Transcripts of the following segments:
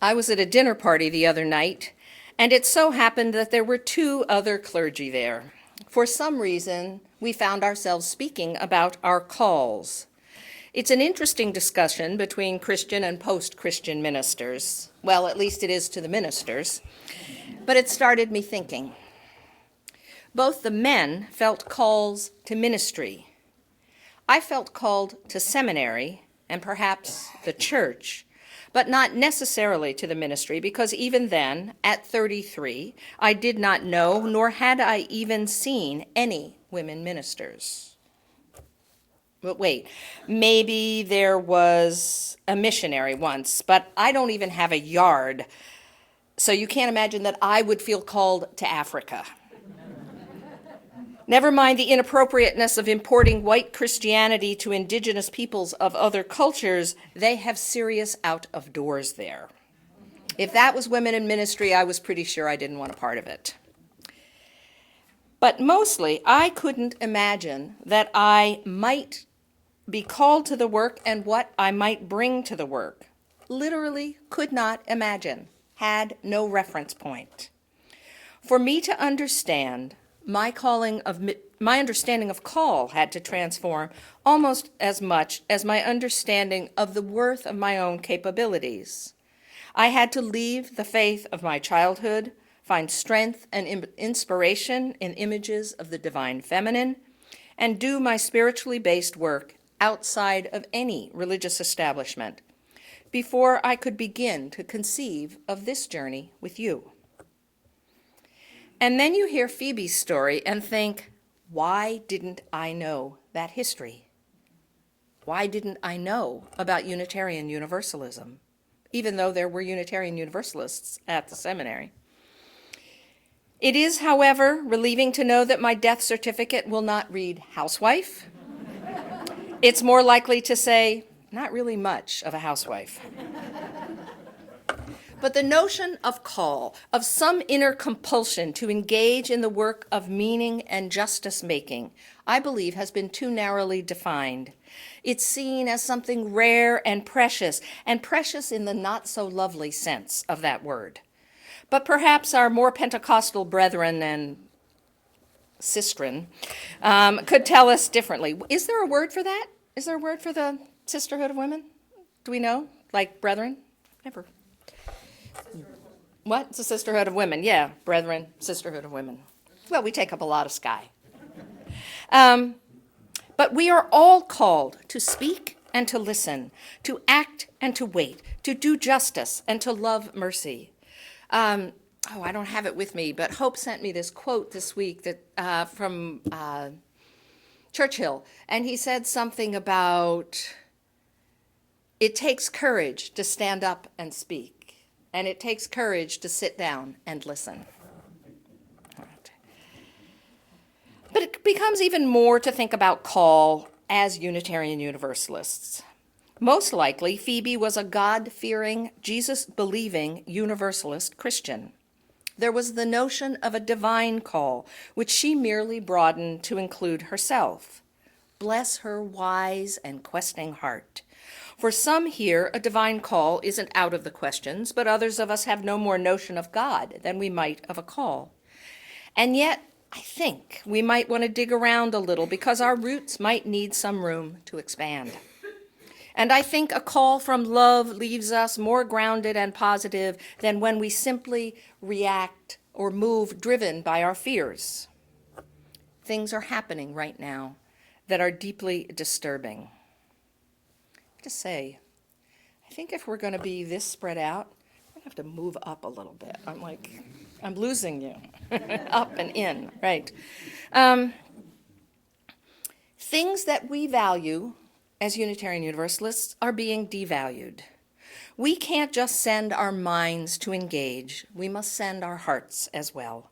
I was at a dinner party the other night, and it so happened that there were two other clergy there. For some reason, we found ourselves speaking about our calls. It's an interesting discussion between Christian and post-Christian ministers. Well, at least it is to the ministers. But it started me thinking. Both the men felt calls to ministry. I felt called to seminary and perhaps the church, but not necessarily to the ministry, because even then, at 33, I did not know, nor had I even seen any women ministers. But wait, maybe there was a missionary once, but I don't even have a yard, so you can't imagine that I would feel called to Africa. Never mind the inappropriateness of importing white Christianity to indigenous peoples of other cultures, they have serious out of doors there. If that was women in ministry, I was pretty sure I didn't want a part of it. But mostly, I couldn't imagine that I might be called to the work and what I might bring to the work. Literally could not imagine, had no reference point. For me to understand, my understanding of call had to transform almost as much as my understanding of the worth of my own capabilities. I had to leave the faith of my childhood, find strength and inspiration in images of the divine feminine, and do my spiritually based work outside of any religious establishment before I could begin to conceive of this journey with you. And then you hear Phoebe's story and think, why didn't I know that history? Why didn't I know about Unitarian Universalism, even though there were Unitarian Universalists at the seminary? It is, however, relieving to know that my death certificate will not read housewife. It's more likely to say, not really much of a housewife. But the notion of call, of some inner compulsion to engage in the work of meaning and justice-making, I believe has been too narrowly defined. It's seen as something rare and precious in the not-so-lovely sense of that word. But perhaps our more Pentecostal brethren and sistren could tell us differently. Is there a word for that? Is there a word for the sisterhood of women? Do we know? Like brethren? Never. What? It's a sisterhood of women. Yeah, brethren, sisterhood of women. Well, we take up a lot of sky. But we are all called to speak and to listen, to act and to wait, to do justice and to love mercy. I don't have it with me, but Hope sent me this quote this week that from Churchill, and he said something about it takes courage to stand up and speak, and it takes courage to sit down and listen. But it becomes even more to think about call as Unitarian Universalists. Most likely, Phoebe was a God-fearing, Jesus-believing Universalist Christian. There was the notion of a divine call, which she merely broadened to include herself. Bless her wise and questing heart. For some here, a divine call isn't out of the questions, but others of us have no more notion of God than we might of a call. And yet, I think we might want to dig around a little because our roots might need some room to expand. And I think a call from love leaves us more grounded and positive than when we simply react or move driven by our fears. Things are happening right now that are deeply disturbing. I have to say, I think if we're going to be this spread out, we're going to have to move up a little bit. I'm losing you. Up and in, right. Things that we value as Unitarian Universalists are being devalued. We can't just send our minds to engage. We must send our hearts as well.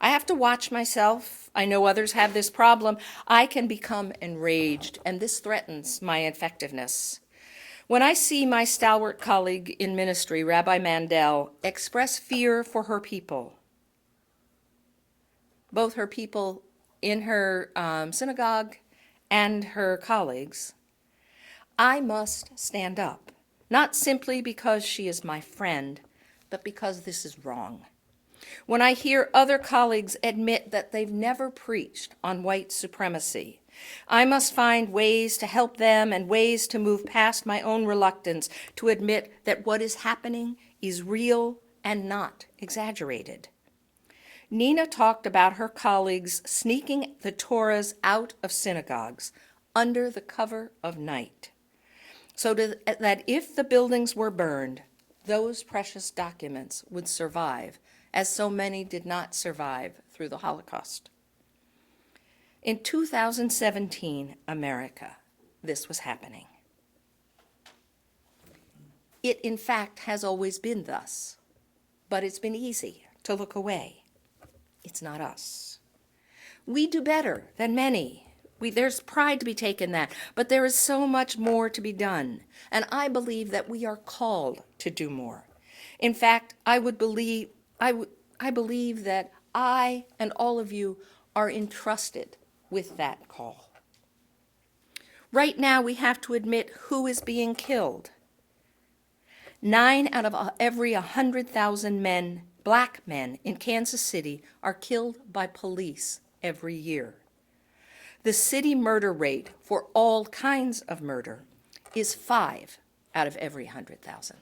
I have to watch myself. I know others have this problem. I can become enraged, and this threatens my effectiveness. When I see my stalwart colleague in ministry, Rabbi Mandel, express fear for her people, both her people in her synagogue and her colleagues, I must stand up not simply because she is my friend, but because this is wrong. When I hear other colleagues admit that they've never preached on white supremacy, I must find ways to help them and ways to move past my own reluctance to admit that what is happening is real and not exaggerated. Nina talked about her colleagues sneaking the Torahs out of synagogues under the cover of night, so that if the buildings were burned, those precious documents would survive, as so many did not survive through the Holocaust. In 2017 America, this was happening. It, in fact, has always been thus, but it's been easy to look away. It's not us. We do better than many. There's pride to be taken in that, but there is so much more to be done, and I believe that we are called to do more. In fact, I believe that I and all of you are entrusted with that call. Right now, we have to admit who is being killed. 9 out of every 100,000 men, black men in Kansas City, are killed by police every year. The city murder rate for all kinds of murder is 5 out of every 100,000.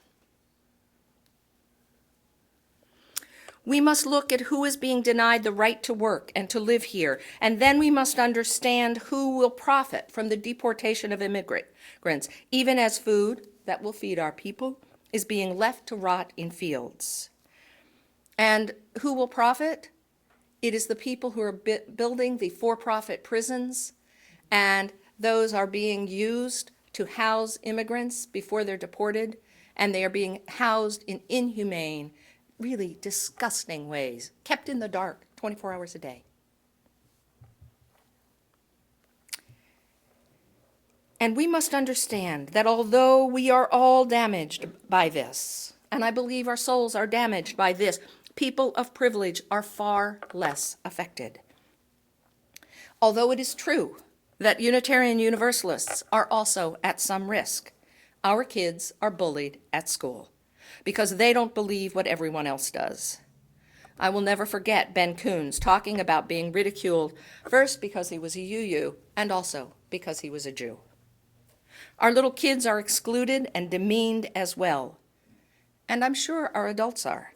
We must look at who is being denied the right to work and to live here, and then we must understand who will profit from the deportation of immigrants, even as food that will feed our people is being left to rot in fields. And who will profit? It is the people who are building the for-profit prisons, and those are being used to house immigrants before they're deported, and they are being housed in inhumane, really disgusting ways, kept in the dark 24 hours a day. And we must understand that although we are all damaged by this, and I believe our souls are damaged by this, people of privilege are far less affected. Although it is true that Unitarian Universalists are also at some risk, our kids are bullied at school because they don't believe what everyone else does. I will never forget Ben Coons talking about being ridiculed, first because he was a UU and also because he was a Jew. Our little kids are excluded and demeaned as well, and I'm sure our adults are.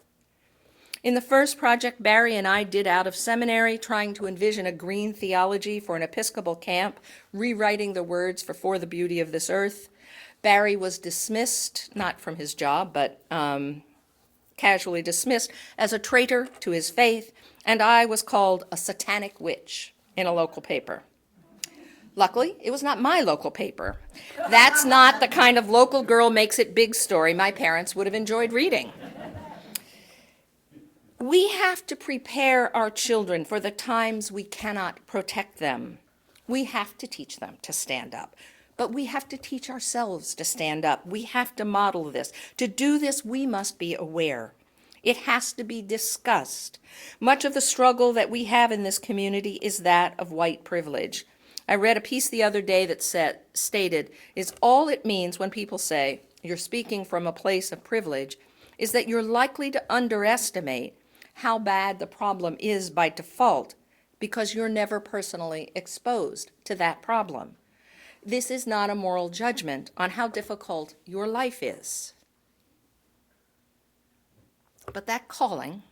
In the first project Barry and I did out of seminary, trying to envision a green theology for an Episcopal camp, rewriting the words for the beauty of this earth, Barry was dismissed, not from his job, but casually dismissed as a traitor to his faith, and I was called a satanic witch in a local paper. Luckily, it was not my local paper. That's not the kind of local girl makes it big story my parents would have enjoyed reading. We have to prepare our children for the times we cannot protect them. We have to teach them to stand up, but we have to teach ourselves to stand up. We have to model this. To do this, we must be aware. It has to be discussed. Much of the struggle that we have in this community is that of white privilege. I read a piece the other day that stated, is all it means when people say you're speaking from a place of privilege is that you're likely to underestimate how bad the problem is by default because you're never personally exposed to that problem. This is not a moral judgment on how difficult your life is. But that calling,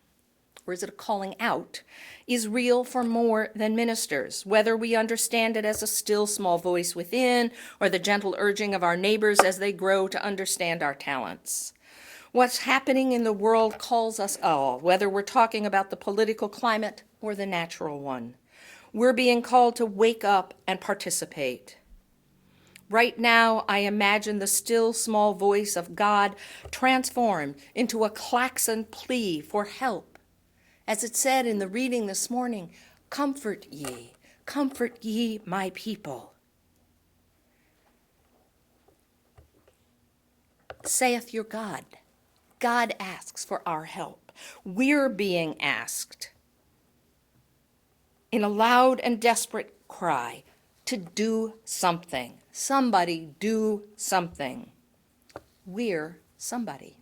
or is it a calling out, is real for more than ministers, whether we understand it as a still small voice within or the gentle urging of our neighbors as they grow to understand our talents. What's happening in the world calls us all, whether we're talking about the political climate or the natural one. We're being called to wake up and participate. Right now, I imagine the still small voice of God transformed into a klaxon plea for help. As it said in the reading this morning, comfort ye my people. Saith your God. God asks for our help. We're being asked in a loud and desperate cry to do something. Somebody do something. we're somebody.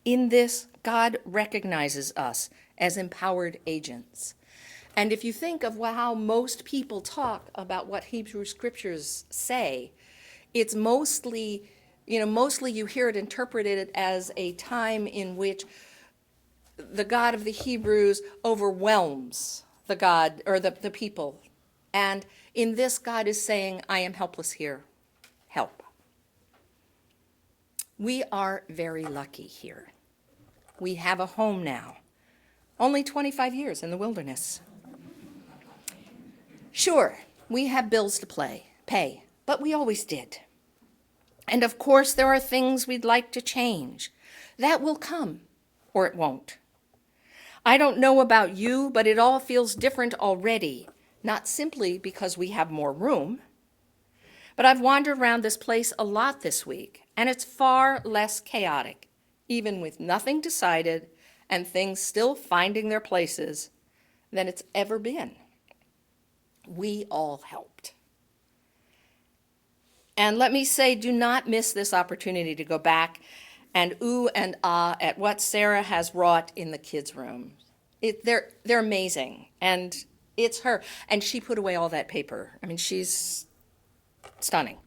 In this, God recognizes us as empowered agents. And if you think of how most people talk about what Hebrew scriptures say, it's mostly you hear it interpreted as a time in which the God of the Hebrews overwhelms the God or the people. And in this, God is saying, I am helpless here. Help. We are very lucky here. We have a home now. Only 25 years in the wilderness. Sure, we have bills to pay, but we always did. And of course, there are things we'd like to change. That will come, or it won't. I don't know about you, but it all feels different already, not simply because we have more room, but I've wandered around this place a lot this week, and it's far less chaotic, even with nothing decided and things still finding their places, than it's ever been. We all helped. And let me say, do not miss this opportunity to go back and ooh and ah at what Sarah has wrought in the kids' room. They're amazing, and it's her. And she put away all that paper. I mean, she's stunning.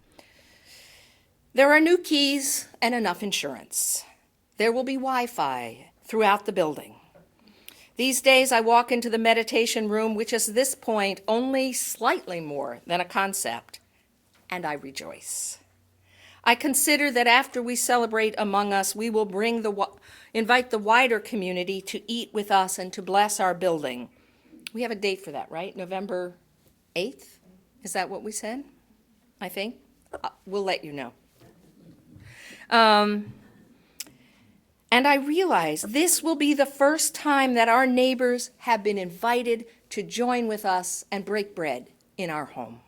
There are new keys and enough insurance. There will be Wi-Fi throughout the building. These days, I walk into the meditation room, which is at this point only slightly more than a concept, and I rejoice. I consider that after we celebrate among us, we will invite the wider community to eat with us and to bless our building. We have a date for that, right? November 8th? Is that what we said? I think. We'll let you know. And I realize this will be the first time that our neighbors have been invited to join with us and break bread in our home.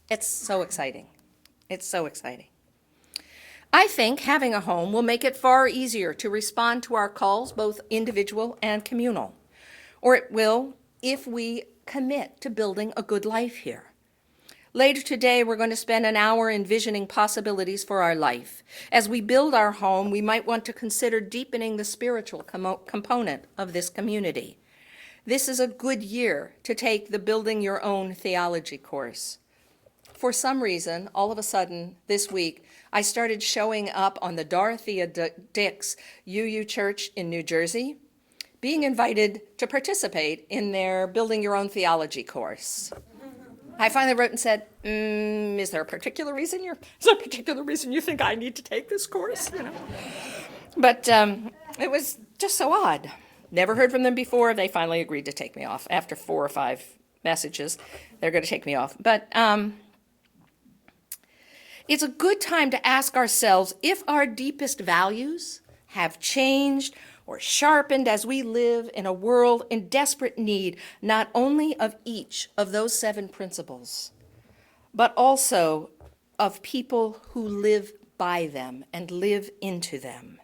It's so exciting. It's so exciting. I think having a home will make it far easier to respond to our calls, both individual and communal. Or it will if we commit to building a good life here. Later today, we're going to spend an hour envisioning possibilities for our life. As we build our home, we might want to consider deepening the spiritual component of this community. This is a good year to take the Building Your Own Theology course. For some reason, all of a sudden, this week, I started showing up on the Dorothea Dix UU Church in New Jersey, being invited to participate in their Building Your Own Theology course. I finally wrote and said, is there a particular reason you think I need to take this course? But it was just so odd. Never heard from them before. They finally agreed to take me off. After 4 or 5 messages, they're going to take me off. But it's a good time to ask ourselves if our deepest values have changed or sharpened as we live in a world in desperate need, not only of each of those 7 principles, but also of people who live by them and live into them.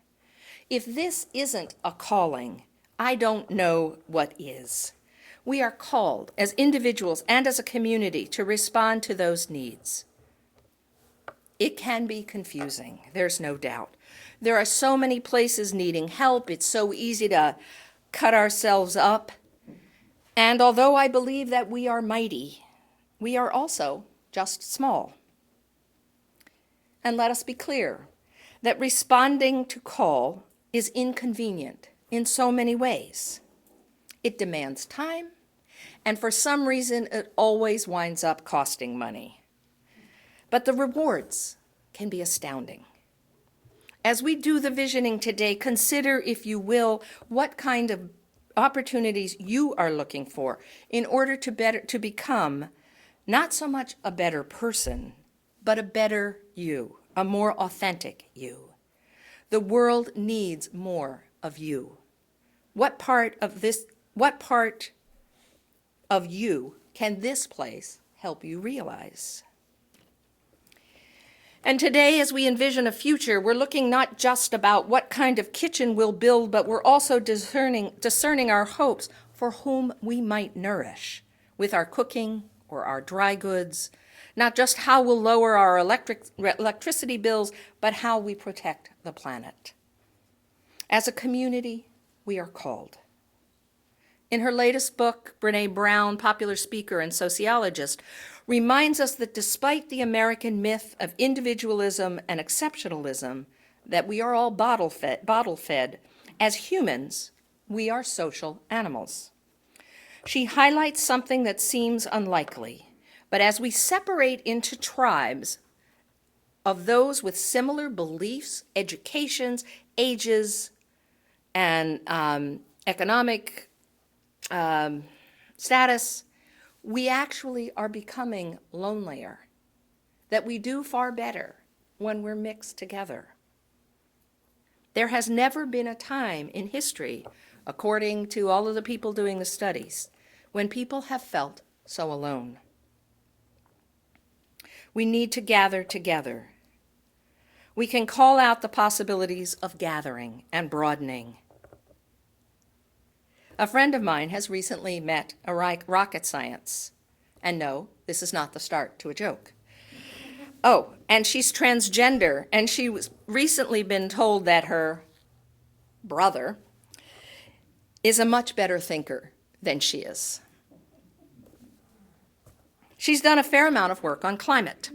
If this isn't a calling, I don't know what is. We are called as individuals and as a community to respond to those needs. It can be confusing, there's no doubt. There are so many places needing help. It's so easy to cut ourselves up. And although I believe that we are mighty, we are also just small. And let us be clear that responding to call is inconvenient in so many ways. It demands time, and for some reason, it always winds up costing money. But the rewards can be astounding. As we do the visioning today, consider, if you will, what kind of opportunities you are looking for in order to become not so much a better person, but a better you, a more authentic you. The world needs more of you. What part of you can this place help you realize? And today, as we envision a future, we're looking not just about what kind of kitchen we'll build, but we're also discerning our hopes for whom we might nourish with our cooking or our dry goods, Not just how we'll lower our electricity bills, but how we protect the planet. As a community, we are called. In her latest book, Brené Brown, popular speaker and sociologist, reminds us that despite the American myth of individualism and exceptionalism, that we are all bottle fed, as humans, we are social animals. She highlights something that seems unlikely, but as we separate into tribes of those with similar beliefs, educations, ages, and economic status, we actually are becoming lonelier, that we do far better when we're mixed together. There has never been a time in history, according to all of the people doing the studies, when people have felt so alone. We need to gather together. We can call out the possibilities of gathering and broadening. A friend of mine has recently met a rocket science. And no, this is not the start to a joke. Oh, and she's transgender, and she was recently been told that her brother is a much better thinker than she is. She's done a fair amount of work on climate.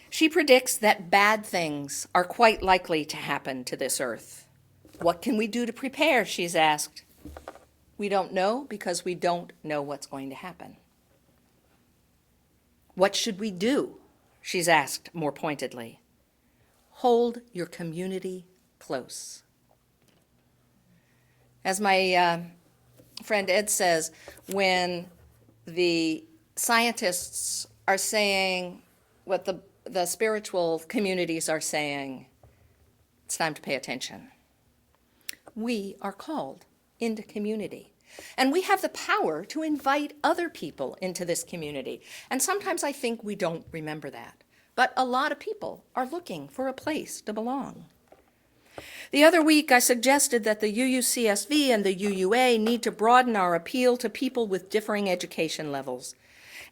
She predicts that bad things are quite likely to happen to this earth. What can we do to prepare, she's asked. We don't know because we don't know what's going to happen. What should we do? She's asked more pointedly. Hold your community close. As my friend Ed says, when the scientists are saying what the spiritual communities are saying, it's time to pay attention. We are called into community. And we have the power to invite other people into this community. And sometimes I think we don't remember that. But a lot of people are looking for a place to belong. The other week, I suggested that the UUCSV and the UUA need to broaden our appeal to people with differing education levels.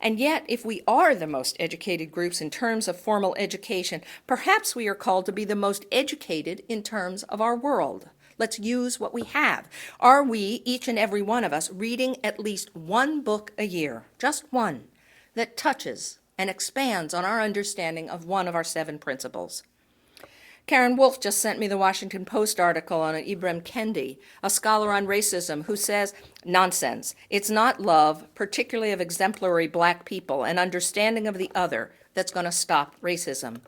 And yet, if we are the most educated groups in terms of formal education, perhaps we are called to be the most educated in terms of our world. Let's use what we have. Are we, each and every one of us, reading at least one book a year, just one, that touches and expands on our understanding of one of our 7 principles? Karen Wolf just sent me the Washington Post article on Ibram Kendi, a scholar on racism, who says, nonsense. It's not love, particularly of exemplary black people, and understanding of the other that's going to stop racism.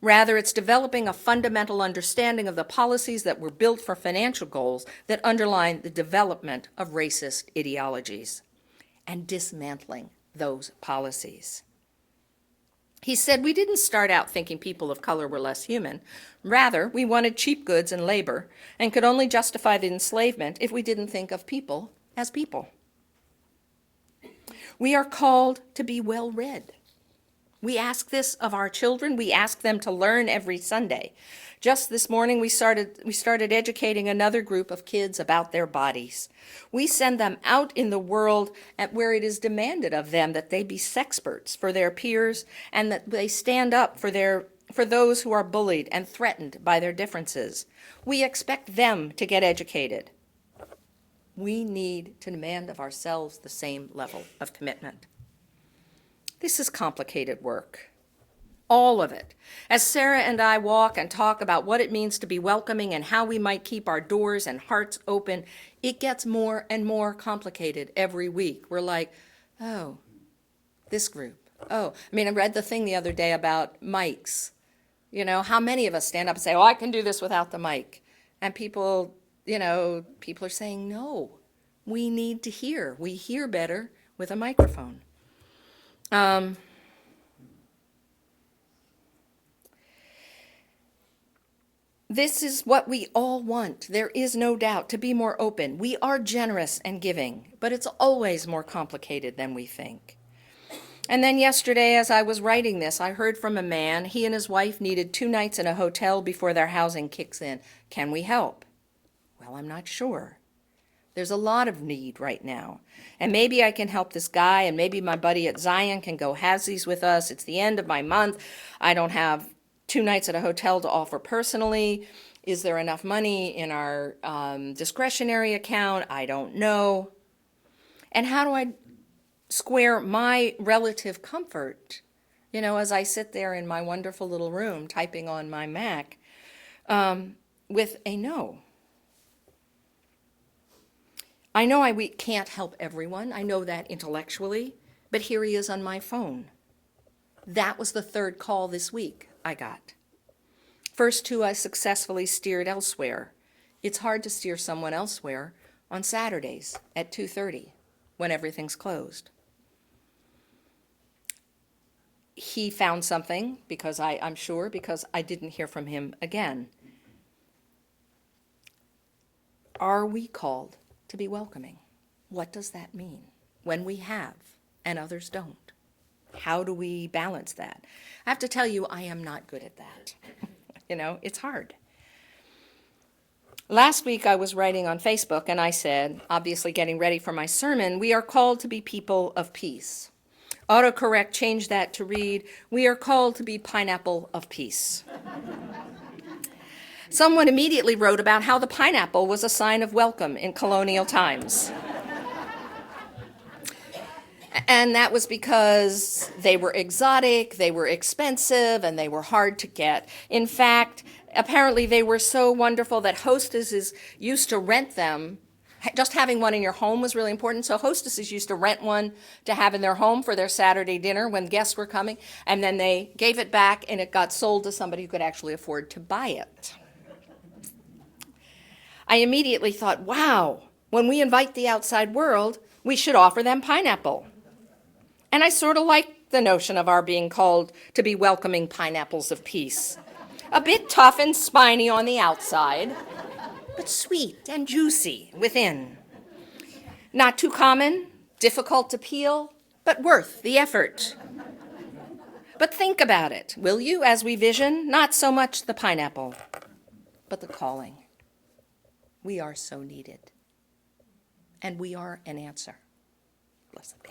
Rather, it's developing a fundamental understanding of the policies that were built for financial goals that underline the development of racist ideologies and dismantling those policies. He said, we didn't start out thinking people of color were less human. Rather, we wanted cheap goods and labor and could only justify the enslavement if we didn't think of people as people. We are called to be well-read. We ask this of our children. We ask them to learn every Sunday. Just this morning, we started educating another group of kids about their bodies. We send them out in the world where it is demanded of them that they be sexperts for their peers and that they stand up for those who are bullied and threatened by their differences. We expect them to get educated. We need to demand of ourselves the same level of commitment. This is complicated work. All of it. As Sarah and I walk and talk about what it means to be welcoming and how we might keep our doors and hearts open, it gets more and more complicated every week. We're like, oh, this group. Oh, I read the thing the other day about mics. You know, how many of us stand up and say, oh, I can do this without the mic? And people are saying, no, we need to hear. We hear better with a microphone. This is what we all want. There is no doubt to be more open. We are generous and giving, but it's always more complicated than we think. And then yesterday, as I was writing this, I heard from a man. He and his wife needed 2 nights in a hotel before their housing kicks in. Can we help? Well, I'm not sure. There's a lot of need right now. And maybe I can help this guy, and maybe my buddy at Zion can go halvesies with us. It's the end of my month. I don't have 2 nights at a hotel to offer personally. Is there enough money in our discretionary account? I don't know. And how do I square my relative comfort, as I sit there in my wonderful little room typing on my Mac, with a no? I know we can't help everyone. I know that intellectually, but here he is on my phone. That was the 3rd call this week I got. First 2 I successfully steered elsewhere. It's hard to steer someone elsewhere on Saturdays at 2:30 when everything's closed. He found something, because I'm sure, because I didn't hear from him again. Are we called to be welcoming? What does that mean when we have and others don't? How do we balance that? I have to tell you, I am not good at that. It's hard. Last week I was writing on Facebook and I said, obviously getting ready for my sermon, we are called to be people of peace. Autocorrect changed that to read, we are called to be pineapple of peace. Someone immediately wrote about how the pineapple was a sign of welcome in colonial times. And that was because they were exotic, they were expensive, and they were hard to get. In fact, apparently they were so wonderful that hostesses used to rent them. Just having one in your home was really important, so hostesses used to rent one to have in their home for their Saturday dinner when guests were coming, and then they gave it back and it got sold to somebody who could actually afford to buy it. I immediately thought, wow, when we invite the outside world, we should offer them pineapple. And I sort of like the notion of our being called to be welcoming pineapples of peace. A bit tough and spiny on the outside, but sweet and juicy within. Not too common, difficult to peel, but worth the effort. But think about it, will you, as we vision, not so much the pineapple, but the calling. We are so needed, and we are an answer. Blessed be.